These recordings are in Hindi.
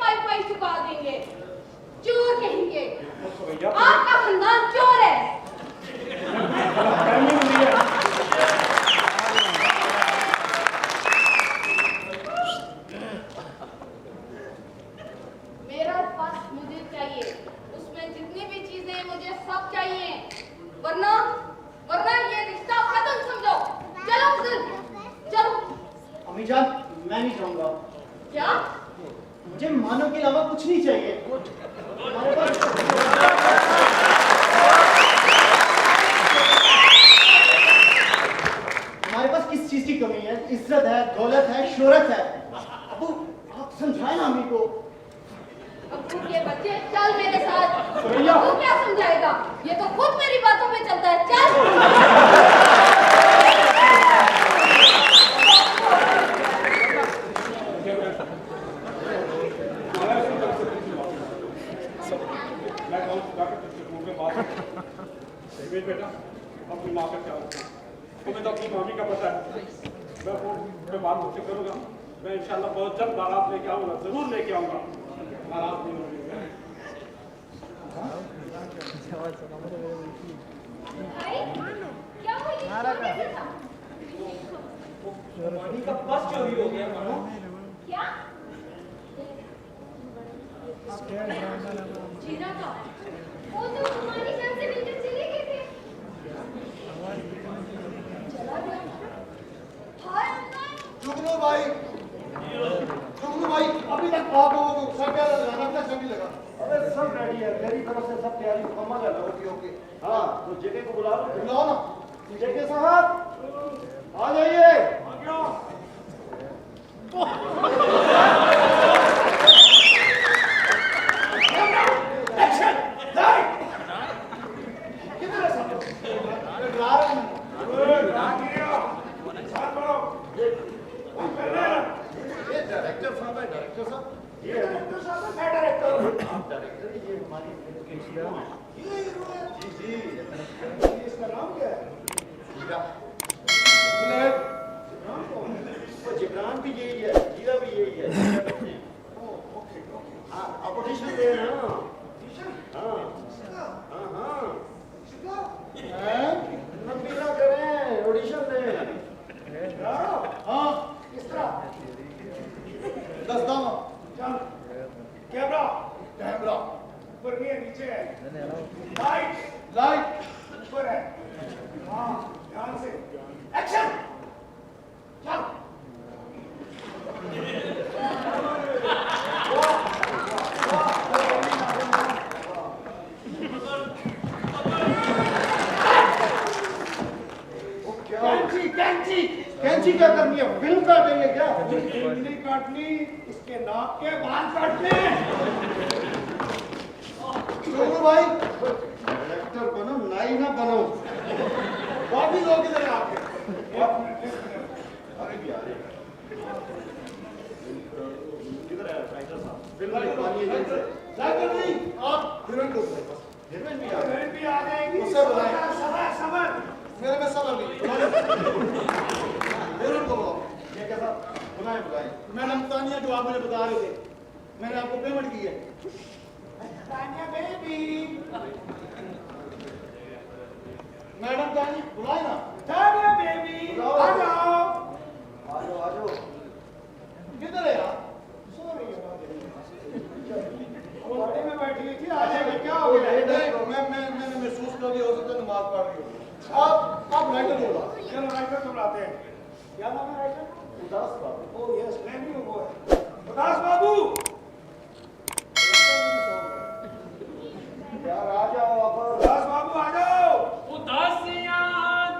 वाईफाई चुका देंगे। चोर कहेंगे, आपका खानदान चोर है। मेरा पास मुझे चाहिए, उसमें जितनी भी चीजें मुझे सब चाहिए, वरना ये रिश्ता खत्म समझो। चलो फिर, चलो। अम्मी जान, मैं नहीं जाऊंगा। क्या? मुझे मानो के अलावा कुछ नहीं चाहिए। हमारे पास किस चीज की कमी है? इज्जत है, दौलत है, शोहरत है। अबू, आप समझाए ना अम्मी को। अब्बू के बच्चे, चल मेरे साथ। अब्बू क्या समझाएगा? ये तो खुद मेरी बातों पे चलता है। चल। बेटा, अपनी माँ का ख्याल रखना। तुम्हें तो अपनी मामी का पता है। मैं फोन पे बात मुझसे करूँगा। मैं इंशाल्लाह बहुत जल्द बारात लेके आऊँगा, जरूर लेके आऊँगा। बारात नहीं होगी। क्या मामी का पर्स चोरी हो गया मानो। क्या? जीना का? वो तो हमारी जान से मिलकर चले गए थे। चला गया? हाय अल्लाह! जुगनू भाई, अभी तक आप लोगों को सब क्या लगाना था, सब ही लगा। अरे सब रेडी है, मेरी तरफ से सब तैयारी मुकम्मल है। ओके। हाँ, तो जेके को बुला लो। बुलाओ ना। जेके साहब, आ जाइए। जिब्रान भी यही है, जीरा भी यही है। आप ऑडिशन दे ना। हाँ हाँ हाँ, नबीला करें, ऑडिशन दें। हाँ, किस तरह? 10 दाम। चल, कैमरा, कैमरा, ऊपर नहीं है, नीचे है। लाइट, ऊपर है। हाँ, ध्यान से। एक्शन! चल! कैंची क्या करनी है? फिल्म काटेंगे क्या? नहीं काटनी, इसके नाक के बाल काटने। जुगनू भाई, डायरेक्टर बनो, नाई ना बनो। बाकी लोग इधर हैं आपके। अरे भी आ रहे हैं। किधर है राइटर साहब? फिल्म निकालिए जल्द से। राइटर नहीं, आप हीरोइन को बुलाइए। हीरोइन भी आ रही है। भी आ जाएगी। उससे बुलाएं। सबर। मेरे में सबर नहीं। हीरोइन को बुलाओ। ये कैसा? बुलाएं। मैडम तानिया, जो आप मुझे बता रहे थे, मैंने आपको पेमेंट की है। तानिया बेबी। मैडम तानी, बुलाए ना। तानिया बेबी। आ जाओ। आ जाओ। किधर है यार? सो रही है। वो गाड़ी में बैठी हुई थी, आ जाएगी। क्या हो गया? मैंने महसूस कर लिया, हो सकता है नमाज पढ़ रही हो। आप राइटर बोला। चलो राइटर को बुलाते हैं। क्या नाम है राइटर? उदास बाबू। ओ यस, मैं भी हूँ, वो है उदास बाबू। यार आ जाओ आप। उदास बाबू आ जाओ। उदासियां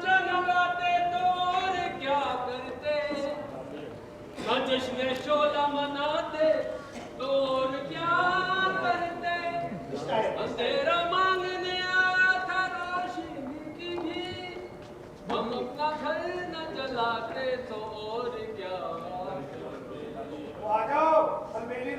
जगाते तो और क्या करते, न जश्न शोला मनाते तो और क्या करते। अंधेरा मांगने आया था रोशनी की भी, हम अपना घर न जलाते तो और क्या करते। आ जाओ, अलमेली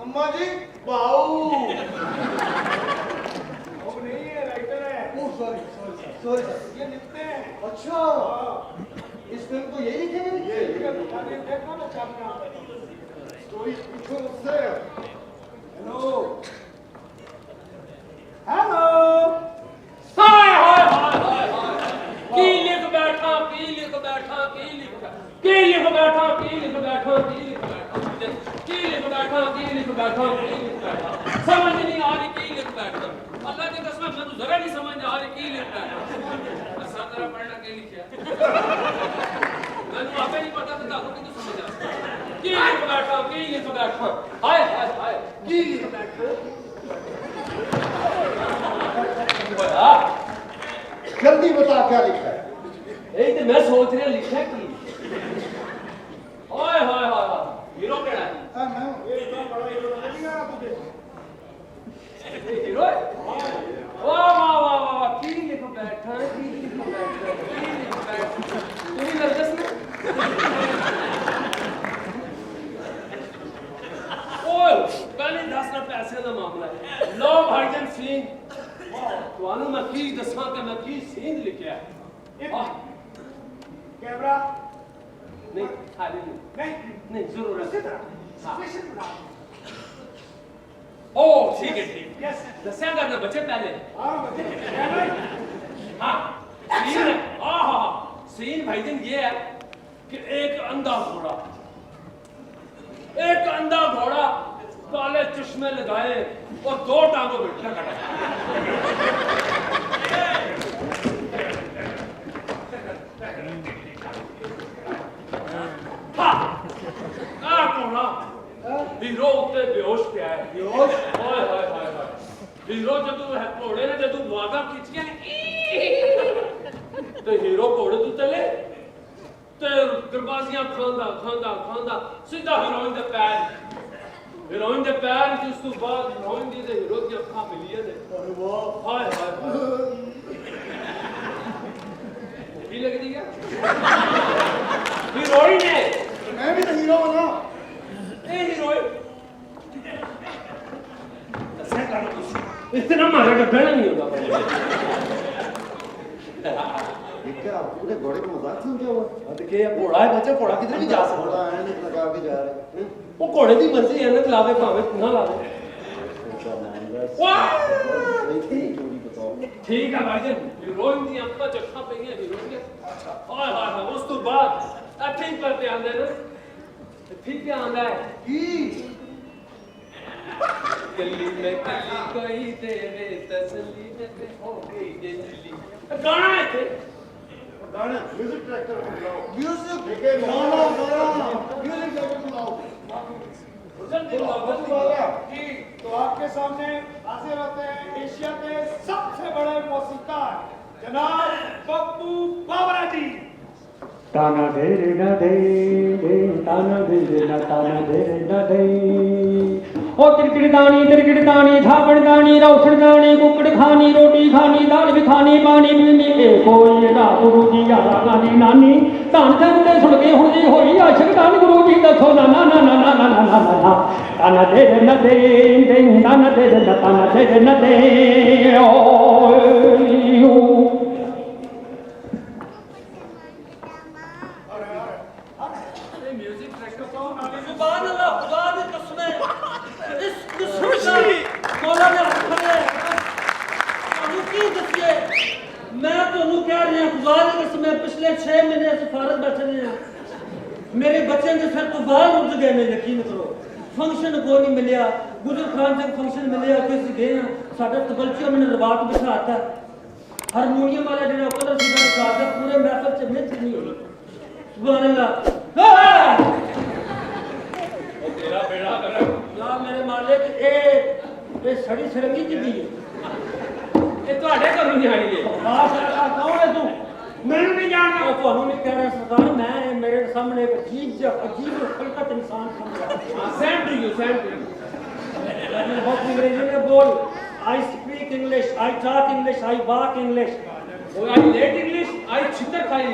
अम्मा जी बाऊ अब नहीं है, राइटर है। Oh sorry sorry sorry sir. ये लिखते हैं। अच्छा इस फिल्म को यही लिखेंगे? ये देखो ना क्या क्या स्टोरी पूछो मुझसे। हेलो हेलो हाय हाय हाय हाय हाय की लिख बैठा की लिख बैठा की लिख बैठा की लिख बैठा की लिख बैठा की लिख बैठा की लिख बैठा की लिख बैठा की लिख बैठा समझ नहीं आ रही की लिख बैठा अल्लाह की कसम मैं तो जरा नहीं समझ आ रही की लिख बैठा असा जरा पढ़ना के लिखा मैंने आपे नहीं पता था आपको कितने समझ आ की लिख बैठा हाय हाय हाय की लिख बैठा बड़ा जल्दी बता क्या लिखा है। यही तो मैं सोच रहा लिखा की ओए हाय हाय हाय हीरो केड़ा है मैं ये इतना बड़ा हीरो नहीं आ तुझे हीरो वाह वाह वाह वाह की लिख बैठा की लिख बैठा तू भी नर्वस ना ओए पहले 10 ना पैसे का मामला है लो भाईजान सिंह ਤੁਹਾਨੂੰ ਮੈਂ ਕੀ ਦੱਸਾਂ ਕਿ ਮੈਂ ਕੀ ਸੀਨ ਲਿਖਿਆ ਹੈ कैमरा नहीं खाली नहीं नहीं नहीं जरूर है इसी तरह हाँ। स्पेशल बना ओ ठीक है ठीक यस दस्या करना बच्चे पहले हां बच्चे कैमरा हाँ सीन है हाँ हाँ सीन भाईजान ये है कि एक अंधा घोड़ा काले चश्मे लगाए और 2 टांगों पे लगा हीरो उत्ते बेहोश पे है बेहोश हाय हाय हाय हाय हीरो जब घोड़े ने जब वागा खिंचिया तो हीरो घोड़े तो चले ते गरबाजियां खांदा सीधा हीरोइन दे पैर जिस तो बाद हीरोइन दी ते हीरो दी अखां मिलिए ने अरे वाह हाय हाय भी लग दी क्या हीरोइन है मैं भी तो हीरो बना। ए हीरोइन इतना मारा का बहना नहीं होता ये क्या पूरे घोड़े को मजाक समझा हुआ? देखिए घोड़ा है बच्चा घोड़ा किधर भी जा सकता घोड़ा ऐनक लगा के जा रहे हैं। वो घोड़े की मर्जी ऐनक लावे भावे ना लावे अच्छा महंगा वाह देखी जोड़ी बताओ। ठीक है भाईजान हीरोइन दी अक्खां चक्खां पईयां हीरोइन दी हाय हाय हाय उस तो बाद ठीक पर पे आंदे ना ठीक क्या आंदा है की गली में कली कोई देवे तसल्ली में हो गई दिल्ली गाना है थे गाना म्यूजिक डायरेक्टर को बुलाओ। म्यूजिक देखे गाना म्यूजिक डायरेक्टर बुलाओ। जल्दी जी तो आपके सामने हाजिर होते हैं एशिया के सबसे बड़े मौसीकार जनाब पप्पू बाबरा जी ताना दे रे ना दे दे ताना दे रे ना ताना दे रे ना दे ओ तिरकिड़ दानी झापड़ दानी रौसड़ दानी कुकड़ खानी रोटी खानी दाल भी खानी पानी भी मीठे कोई ना गुरु जी यारा गानी नानी तान मुंडे सुन के हुण जी होई आशिक तान गुरु जी दसो ना ना ना ना ना ना ना ना ना ताना दे रे ना दे दे ताना दे रे ना ताना दे रे ना दे ओ म्यूजिक डायरेक्टर कौन आने सुभान अल्लाह खुदा दी कसम इस किस्म की मौला ने रखने ਤੁਹਾਨੂੰ ਕੀ ਦੱਸਿए मैं ਤੁਹਾਨੂੰ कह रहा खुदा दी कसम पिछले 6 महीने से फारग बैठे रहे हैं मेरे बच्चे के सर तो बाल उड़ गए ने यकीन करो फंक्शन कोई नहीं मिलिया गुजर खान से फंक्शन मिलिया किसी गए हैं साडा तबलचिया मैंने रबात बिठाता हारमोनियम वाला जेड़ा कलर सीधा बिठाता पूरे महफिल च मिथ नहीं होई सुभान अल्लाह तेरा बेड़ा कर या मेरे मालिक ए सड़ी सरंगी की दी ये ਤੁਹਾਡੇ ਘਰੋਂ ਨਹੀਂ ਆਈ ਹੈ ਕੌਣ ਹੈ ਤੂੰ ਮੈਨੂੰ ਨਹੀਂ ਜਾਣਦਾ ਉਹ ਤੁਹਾਨੂੰ ਨਹੀਂ ਕਹਿ ਰਿਹਾ ਸਰਦਾਰ ਮੈਂ ਮੇਰੇ ਸਾਹਮਣੇ ਇੱਕ ਅਜੀਬ ਖਲਕਤ ਇਨਸਾਨ ਸਮਝਿਆ ਸੈਂਡ ਟੂ ਯੂ मैं बहुत अंग्रेजी में बोल I speak English I talk English I walk English I let English I छितर खाई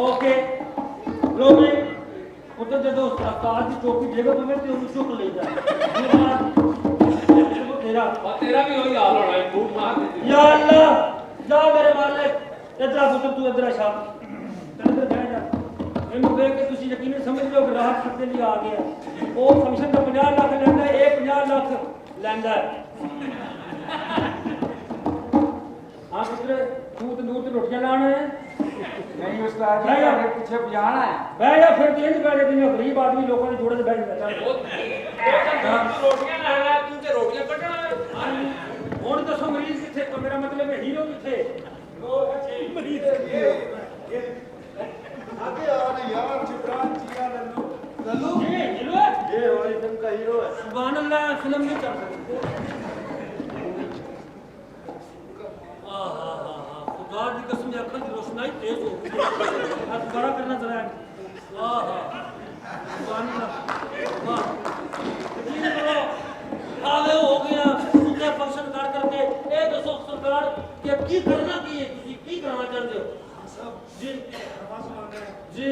ओके लो मैं उधर जब उस्ताद की टोपी जगह पे मैं तो चुक ले जा और तेरा भी वही हाल होना है, खूब मार देती या अल्लाह जा मेरे मालिक इधर आ पुत्र तू इधर आ शाह इधर बैठ जा ਇਹਨੂੰ ਵੇਖ ਕੇ ਤੁਸੀਂ ਯਕੀਨਨ ਸਮਝ ਲਓ ਕਿ ਰਾਹਤ ਸਾਡੇ ਲਈ ਆ ਗਿਆ ਉਹ ਫੰਕਸ਼ਨ ਦਾ 50 ਲੱਖ ਲੈਂਦਾ ਇਹ 50 ਲੱਖ ਲੈਂਦਾ ਹਾਂ ਪੁੱਤਰ ਤੂੰ ਤੇ ਨੂਰ ਤੇ ਰੋਟੀਆਂ ਲਾਣਾ ਹੈ नहीं उस्ताद जी नहीं, आगे पीछे बजाना है ਬਹਿ ਜਾ ਫਿਰ ਤੇਜ਼ ਬਹਿ ਜਾ ਜਿਵੇਂ ਗਰੀਬ ਆਦਮੀ ਲੋਕਾਂ ਦੇ ਜੋੜੇ ਤੇ ਬਹਿ ਜਾਂਦਾ रोटियां लाना तू ते रोटियां कटना है ਹੁਣ ਦੱਸੋ ਮਰੀਜ਼ ਕਿੱਥੇ ਮੇਰਾ ਮਤਲਬ ਹੈ ਹੀਰੋ ਕਿੱਥੇ ਮਰੀਜ਼ आगे आ रहा यार जिब्रान जिया लल्लू लल्लू ये हीरो है ये हमारी फिल्म का हीरो है सुभान अल्लाह फिल्म नहीं चल सकती खुदा की कसम अखर की रोशनाई तेज हो गई आज बड़ा करना जरा सुभान अल्लाह वाह यकीन करो आगे हो गया उनके फंक्शन करके ए दसो सरकार के की करना की है तुसी की करना चाहते हो जी जी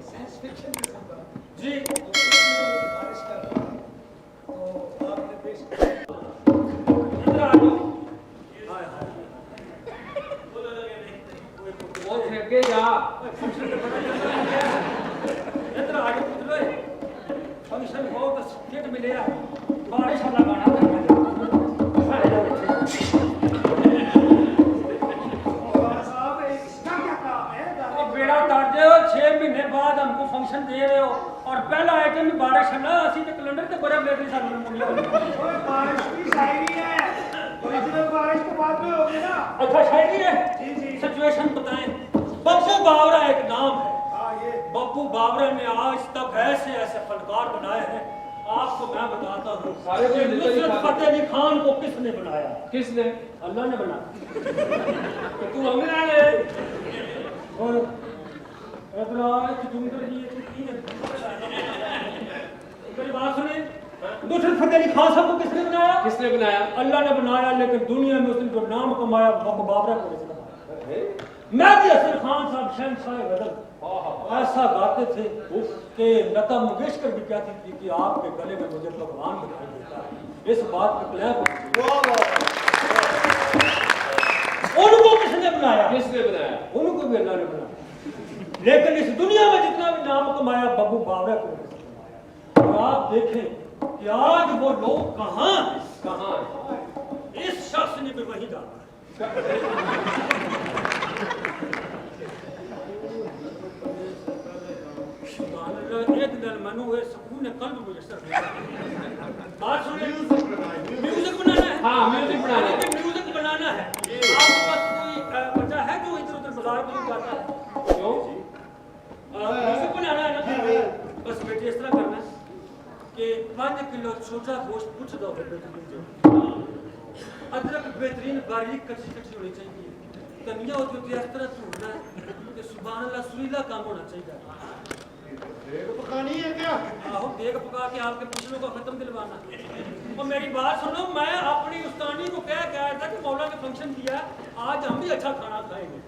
साइंस फिक्शन की फिल्म जी बारिश का तो आपने पेश किया इधर आ जाओ हाय हाय वो फेंके जा इधर आ जाओ पुत्र फंक्शन हो तो किट मिलेगा बारिश वाला गाना करना साहब इसका क्या काम है और बेड़ा उतार दे 6 महीने बाद हमको फंक्शन दे रहे हो और पहला आइटम में बारिश है ना असि तो कैलेंडर ते बड़ा मेरे साथ मुड़िया ओए बारिश की शायरी है ओरिजिनल बारिश तो बाद में होगी ना अच्छा शायरी है जी जी सिचुएशन बताएं बप्पू बावरा एक नाम है हाँ ये बप्पू बावरा ने आज तक ऐसे ऐसे फनकार बनाए हैं आपको मैं बताता हूँ सारे को कि नुसरत नुसरत फतेह अली खान को किसने बनाया किसने अल्लाह ने बनाया तो तू हमें ना ले और इधर जुमदर जी ये की है मेरी बात सुने नुसरत फतेह अली खान साहब को किसने बनाया किसने बनाया अल्लाह ने बनाया लेकिन दुनिया में उसने जो नाम कमाया बप्पू बावरा को इसने मेहदी हसन खान साहब शहंशाह गजल ऐसा गाते थे कि लता मंगेशकर भी कहती थी कि आपके गले में मुझे भगवान दिखाई देता है इस बात पे क्लैप उनको किसने बनाया किसने बनाया उनको भी अल्लाह ने बनाया लेकिन इस दुनिया में जितना भी नाम कमाया बप्पू बावरा को किसने बनाया और आप देखें कि आज वो लोग कहाँ हैं कहाँ इस शख्स ने भी वही डाला एक दिन मनु है सुकून कल्ब मुयस्सर बात सुनिए म्यूजिक बनाना है हाँ म्यूजिक बनाना है म्यूजिक बनाना है आपके पास कोई बच्चा है जो इधर उधर बाजार में जाता है क्यों म्यूजिक बनाना है ना बस बेटे इस तरह करना है कि 5 किलो छोटा गोश्त पूछ दो अदरक बेहतरीन बारीक कच्ची कच्ची होनी चाहिए धनिया हो जो इस तरह ढूंढना है कि सुभान अल्लाह सुरीला काम होना चाहिए देख पकानी है क्या आहो देख पका के आपके पिछलों को खत्म दिलवाना और मेरी बात सुनो मैं अपनी उस्तानी को कह गया था कि मौला ने फंक्शन दिया आज हम भी अच्छा खाना खाएंगे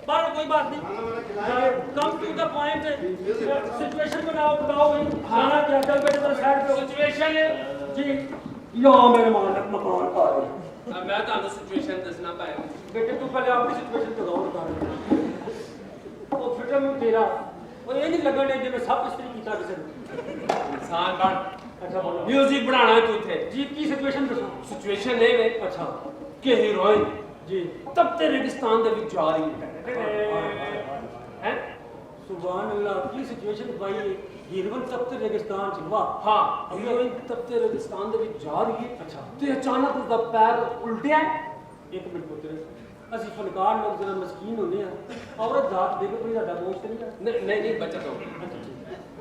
पर कोई बात नहीं come to the point situation बनाओ बताओ भाई खाना क्या चल बेटे जरा साइड पे सिचुएशन जी यो मेरे मालिक मकान का है मैं ਤੁਹਾਨੂੰ ਸਿਚੁਏਸ਼ਨ ਦੱਸਣਾ ਪਾਇਆ बेटे तू पहले अपनी सिचुएशन तो गौर कर वो फिल्म तेरा वो ये नहीं लगन है जिਵੇਂ सब इस्त्री कीता किसी ने ਇਨਸਾਨ ਬਣ अच्छा बोलो म्यूजिक बनाना है तू थे जी की सिचुएशन दसो सिचुएशन ये वे अच्छा कि हीरोइन जी तब ते रेगिस्तान ਦੇ ਵਿੱਚ ਜਾ ਰਹੀ है सुभान अल्लाह की सिचुएशन भाई हीरोइन तख्त रेगिस्तान च वाह हाँ हीरोइन तब ते रेगिस्तान ਦੇ ਵਿੱਚ ਜਾ ਰਹੀ है अच्छा ਤੇ ਅਚਾਨਕ ਉਸਦਾ ਪੈਰ ਉਲਟਿਆ एक मिनट पुत्र ਅਸੀਂ ਫਨਕਾਰ ਲੋਕ ਜਰਾ ਮਸਕੀਨ ਹੁੰਦੇ ਆ ਔਰਤ ਜ਼ਾਤ ਦੇ ਕੇ ਕੋਈ ਸਾਡਾ ਦੋਸਤ ਨਹੀਂ ਹੈ ਨਹੀਂ ਨਹੀਂ ਬਚਤ ਹੋ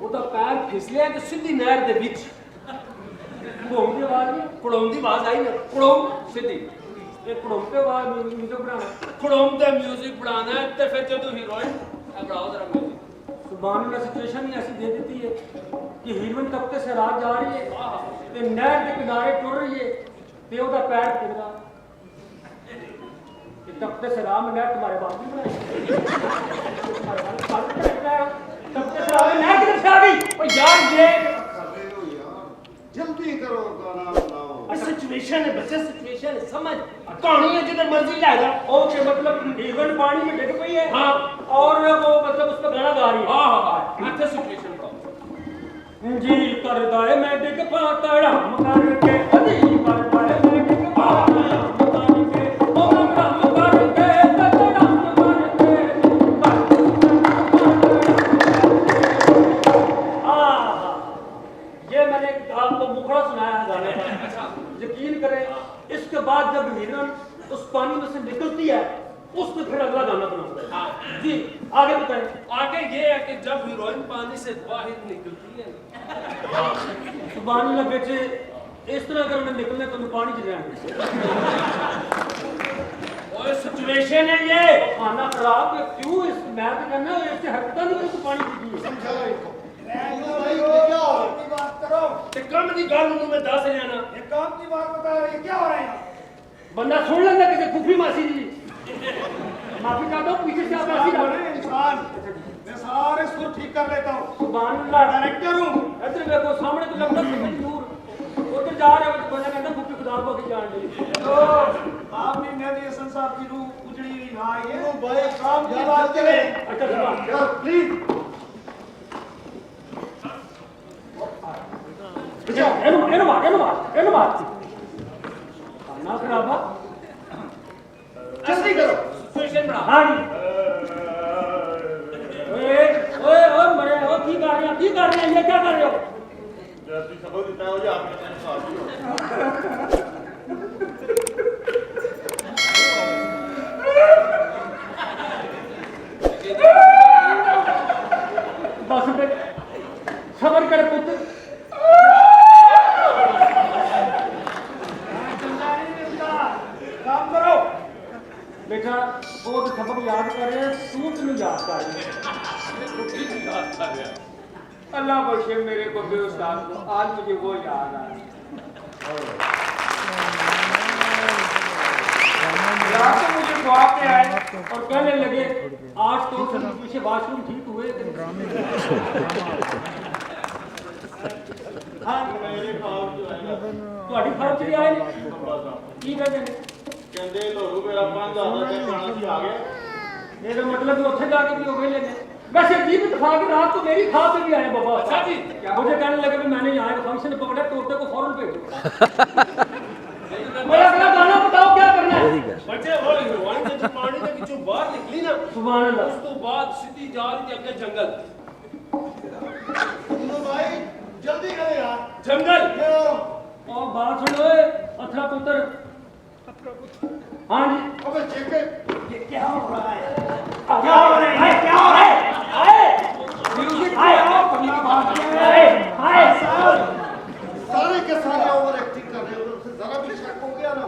ਉਹਦਾ ਪੈਰ ਫਿਸਲਿਆ ਤੇ ਸਿੱਧੀ ਨਹਿਰ ਦੇ ਵਿੱਚ ਘੁੰਮ ਦੀ ਆਵਾਜ਼ ਨਹੀਂ ਕੁੜੋਂ ਦੀ ਆਵਾਜ਼ ਆਈ ਨਾ ਕੁੜੋਂ ਸਿੱਧੀ ਇਹ ਘੁੰਮ ਤੇ ਆਵਾਜ਼ ਮਿਊਜ਼ਿਕ ਬਣਾਉਣਾ ਕੁੜੋਂ ਤੇ ਮਿਊਜ਼ਿਕ ਬਣਾਉਣਾ ਹੈ ਤੇ ਫਿਰ ਜਦੋਂ ਹੀਰੋਇਨ ਬਣਾਓ ਜਰਾ ਮਿਊਜ਼ਿਕ सुभान अल्लाह सिचुएशन ही ऐसी दे देती है कि हीरोइन तख्ते से रात जा रही है ते नहर के किनारे टुर रही है ते ओदा पैर टिकदा कि तख्ते से राह में नहर तुम्हारे बाप ने बनाई तख्ते से राह में नहर किधर से आ गई ओ यार ये जल्दी करो गाना बनाओ सिचुएशन है बच्चे, सिचुएशन है, समझ कहानी है जिधर मर्जी लाएगा। ओके, मतलब इवन पानी में डिग पई है। हाँ। और वो मतलब उस पर गाना गा रही है। हाँ अच्छा सिचुएशन का जी करदा है मैं डिग पा तड़म करके, जी करदा है मैं डिग पा तड़म करके, ओ राम करके तड़म करके। ये मैंने आपको मुखड़ा सुनाया है गाने का। यकीन करें, इसके बाद जब हीरोइन उस पानी में से निकलती है, उसमें फिर अगला गाना बनाता है। हाँ। जी आगे बताएं। आगे ये है कि जब हीरोइन पानी से बाहर निकलती है, सुभान अल्लाह बेटे, इस तरह अगर मैं निकलने तो मैं पानी च जाएंगे। और सिचुएशन है ये। खाना खराब है, क्यों इस मैं तो कहना है इससे हरकत नहीं करती, पानी पीती है। समझाओ इनको। भाई ये क्या हो रहा है? की बात करो। ते कम दी गल नु मैं दस जाना। ये काम की बात बता रहे, ये क्या हो रहा है? बंदा सुन लेंदा किसी फूफी मासी जी। माफी चाहता हूँ, पीछे से आप ऐसी इंसान बने, इंसान। मैं सारे सुर ठीक कर लेता हूँ। सुभान अल्लाह। डायरेक्टर हूँ। इधर देखो, सामने तो लगता है दूर, उधर जा रहे हो तो बंदा कहता फूफी खुदा को की जान दे। तो आपने मेहदी हसन साहब की रूह उजड़ी हुई ना, ये भाई काम की बात करें। अच्छा सुभान यार प्लीज एनु बात खाना खराब है। जल्दी करो। सिचुएशन बना। हाँ जी। ओए ओए ओए मरे हो, की कर रहे हैं, की कर रहे हैं, ये क्या कर रहे हो? जल्दी सबक देता है मुझे, आपके टाइम से आती हो। बस पे सबर कर पुत्र। काम करो। बेटा वो तो सबक याद कर रहे हैं, तू तेन याद कर रहे हैं। अल्लाह बख्शे मेरे को भी उस्ताद को, आज मुझे वो याद आया। रात को मुझे दुआ पे आए और कहने लगे आज तो पीछे वॉशरूम ठीक हुए। हाँ मेरे काम जो है ना, ਤੁਹਾਡੀ ਫਰਕ ਚ ਆਏ ਨੇ ਕੀ ਕਹਿੰਦੇ ਨੇ? कहते लोगों मेरा 5000 का खाना भी आ गया। मेरा मतलब कि उत्थे जाके भी हो गए लेने। वैसे अजीब इत्तेफाक है, रात को मेरी खा पे भी आए बाबा। अच्छा जी। मुझे कहने लगे कि मैंने यहाँ का फंक्शन पकड़ा, तोते को फौरन भेजो। मेरा अगला गाना बताओ क्या करना है? बच्चे और हीरोइन जब पानी के ਵਿੱਚੋਂ बाहर निकली ना, सुभान अल्लाह। उस तो बाद सीधी जा रही थी अगे जंगल। तो भाई जल्दी करें यार। जंगल ये आओ। और बात सुनो ओए अथरा पुत्र। हाँ जी। अबे चेके, ये क्या हो रहा है? क्या हो रहा है? क्या हो रहा है? आए म्यूजिक आए पन्ना बात आए आए सारे के सारे ओवर एक्टिंग कर रहे हो, तो जरा भी शक हो गया ना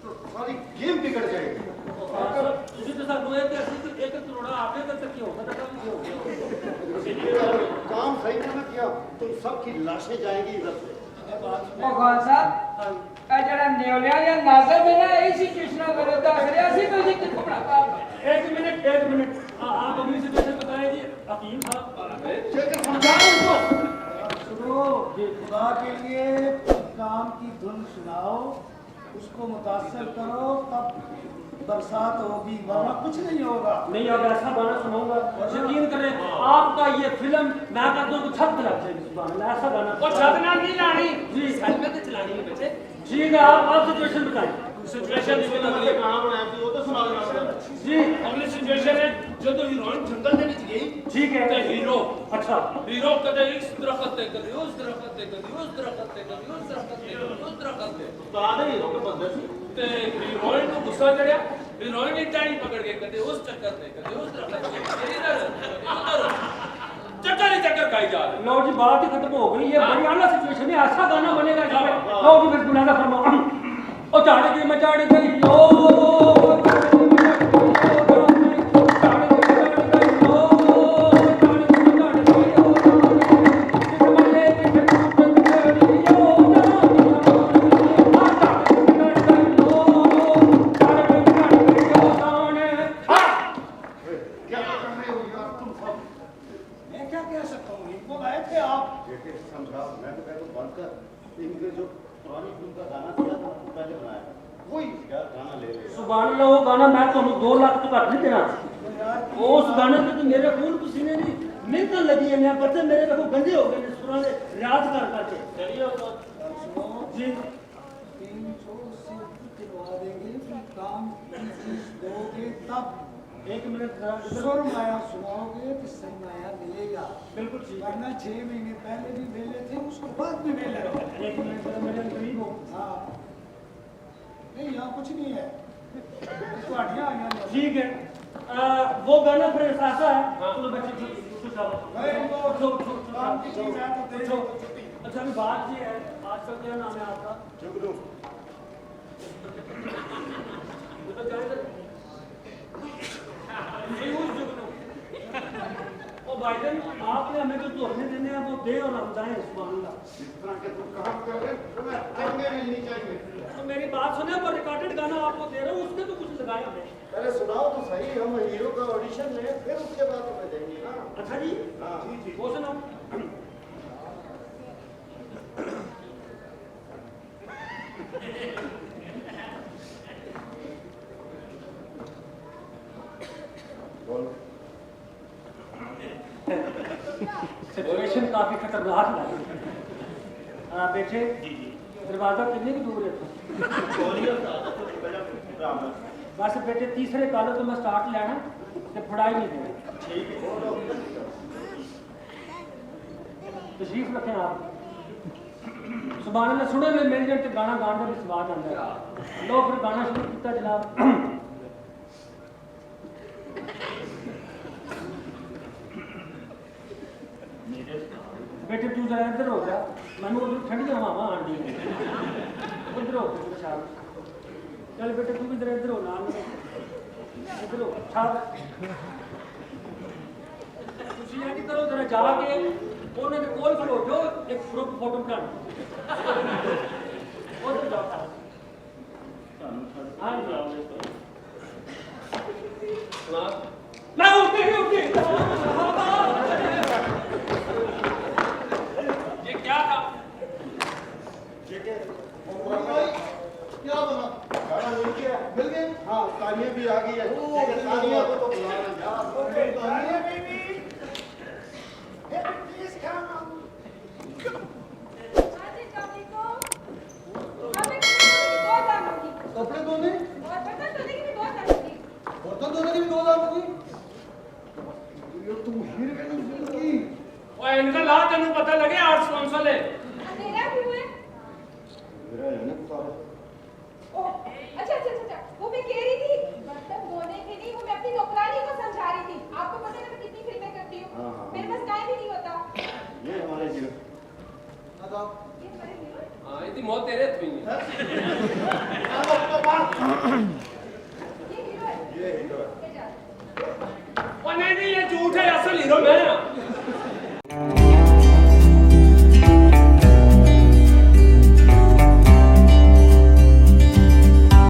तो सारी गेम बिगड़ जाएगी। ਤੁਸੀਂ ਤਾਂ ਸਾਨੂੰ ਇਹ ਕਿ ਅਸੀਂ ਇੱਕ ਕਰੋੜਾ ਆਪੇ ਕਰ ਸਕੀ ਹੋ ਸਕਦਾ ਕੰਮ हो गया। काम सही से ना किया तो सबकी लाशें जाएगी इधर से। ਭਗਵਾਨ ਸਾਹਿਬ ਇਹ ਜਿਹੜਾ ਨਿਉਲਿਆ ਜਾਂ ਨਾਜ਼ਰ ਹੈ ਨਾ ਇਹ ਸਿਚੁਏਸ਼ਨਾਂ ਬਾਰੇ ਦੱਸ ਰਿਹਾ ਸੀ ਤੁਸੀਂ ਕਿੱਥੋਂ ਬਣਾਤਾ एक मिनट आप अगली सिचुएशन बताएं जी। हकीम साहब चेके समझाओ उनको। सुनो, खुदा के लिए काम की धुन सुनाओ, उसको मुतासर करो, तब बरसात होगी, वरना कुछ नहीं होगा। नहीं अब ऐसा गाना सुनाऊंगा, यकीन करें आपका ये फिल्म मैं कहता हूँ छत लग जाएगी। सुभान अल्लाह, ऐसा गाना। और छत ना नहीं लानी जी हेलमेट चलानी है बच्चे। ठीक है, आप सिचुएशन बताएं। सिचुएशन जिसमें लगे गाना बनाया थी वो तो सुना देना। जी अगली सिचुएशन है जो तो हीरोइन जंगल ਦੇ ਵਿੱਚ ਗਈ ठीक है। ਤੇ ਹੀਰੋ अच्छा ਕਦੇ ਇਸ ਦਰਖਤ ਤੇ ਕਦੇ ਉਸ ਦਰਖਤ ਤੇ ਕਦੇ ਉਸ ਦਰਖਤ ਤੇ ਕਦੇ ਉਸ ਦਰਖਤ ਤੇ ਕਦੇ ਉਸ ਦਰਖਤ ਤੇ उस्ताद ही हीरो के बंदे से ਤੇ ਹੀਰੋਇਨ ਨੂੰ ਗੁੱਸਾ ਚੜਿਆ। ਹੀਰੋਇਨ ਨੇ ਟਾਣੀ ਪਕੜ ਕੇ ਕਦੇ ਉਸ ਚੱਕਰ ਤੇ ਕਦੇ ਉਸ ਦਰਖਤ ਤੇ ਕਦੇ ਇਧਰ ਕਦੇ ਉਧਰ ਚੱਕਰ ही चक्कर खाई जा रहे। लो जी, बात ही खत्म हो गई। ये बड़ी आला सिचुएशन है, ऐसा गाना बनेगा इसमें। लो जी बिल्कुल ऐसा फरमाओ। ओ चढ़ गई मैं चढ़ गई लो, मैं क्या कह सकता हूँ, इनको लाए थे आप। समझा, मैं तो कहता हूँ बंद कर इनके जो पुरानी फिल्म का गाना दिया था पहले बनाया वही यार गाना ले ले सुभान अल्लाह वो गाना मैं ਤੁਹਾਨੂੰ 2 लाख तो घट नहीं देना उस गाने पे तो मेरे खून पसीने नहीं मिलने लगी है मैं पता मेरे देखो गंजे हो गए ने सुरा ने रियाज कर करके चलिए जी 300 से दिलवा देंगे कि काम की चीज दोगे तब 1 मिनट जरा सुरमाया सुनाओगे तो सरमाया मिलेगा बिल्कुल ठीक है वरना 6 महीने पहले भी मेले थे उसको बाद में मेले हो 1 मिनट जरा मेरे करीब हो हाँ नहीं यहाँ कुछ नहीं है ਤੁਹਾਡੀਆਂ ਆਈਆਂ ਨੇ ठीक है वो गाना फिर ऐसा है चलो बच्चे चुप नहीं वो काम की चीज है तो दे दो छुट्टी अच्छा अभी बात ये है आजकल क्या नाम है आपका जुगनू ये तो जाने ओ भाईजान आपने हमें जो तोहफे देने हैं वो दे और हम जाएं सुभान अल्लाह इस तरह के तुम काम कर रहे हो तुम्हें चंगे मिलनी चाहिए तो मेरी बात सुने वो रिकॉर्डेड गाना आपको दे रहा हूँ उसमें तो कुछ लगाया हमें पहले सुनाओ तो सही हम हीरो का ऑडिशन लें फिर उसके बाद तुम्हें देंगे ना अच्छा जी हाँ वो सुनाओ बोलो सिचुएशन काफी खतरनाक लग रही है बेटे दरवाजा कितने की दूर है बस बेटे तीसरे कालों तो मैं स्टार्ट लेना ते फड़ाई नहीं देना ठीक है तशरीफ रखें आप सुभान अल्लाह सुने में मेरे जन गाना गाने का भी स्वाद आता है लो फिर गाना शुरू किया जनाब बेटे तू जरा इधर हो जा मैं उधर ठंडी हवा आंडी उधर हो चल बेटे तू भी जरा इधर हो नाल इधर हो ਤੁਸੀਂ ਇਹ ਕੀ ਕਰੋ ਜਰਾ ਜਾ ਕੇ ਉਹਨਾਂ ਦੇ ਕੋਲ ਖੜੋ ਜੋ ਇੱਕ ਗਰੁੱਪ ਫੋਟੋ ਬਣਾਉਣ ਉਧਰ ਜਾਓ ਹਾਂ ਜੀ ਮੈਂ ਉੱਠੇ ये क्या था ठीक है क्या बना गाना मिल गया मिल गया हाँ तालियां भी आ गई है लेकिन तालियां को तो बुला रहे यार तालियां बेबी प्लीज कम आजी कभी को हमें बहुत दाम होगी कपड़े धोने और बर्तन धोने की भी बहुत दाम होगी बर्तन धोने की भी 2 दाम होगी ये तुम हीर के जिंदगी और इनका ला तेन पता लगे 800 ले अंधेरा क्यों है मेरा है ना सारा ओह अच्छा वो मैं कह रही थी बर्तन धोने के लिए वो मैं अपनी नौकरानी को समझा रही थी आपको पता है मैं कितनी फिल्में करती हूँ हाँ। मेरे पास टाइम ही नहीं होता ये हमारे हीरो ये हमारे हीरो हां इतनी मौत तेरे हाथ में है ये हीरो है ये हीरो है ये जा और नहीं ये झूठ है असल हीरो मैं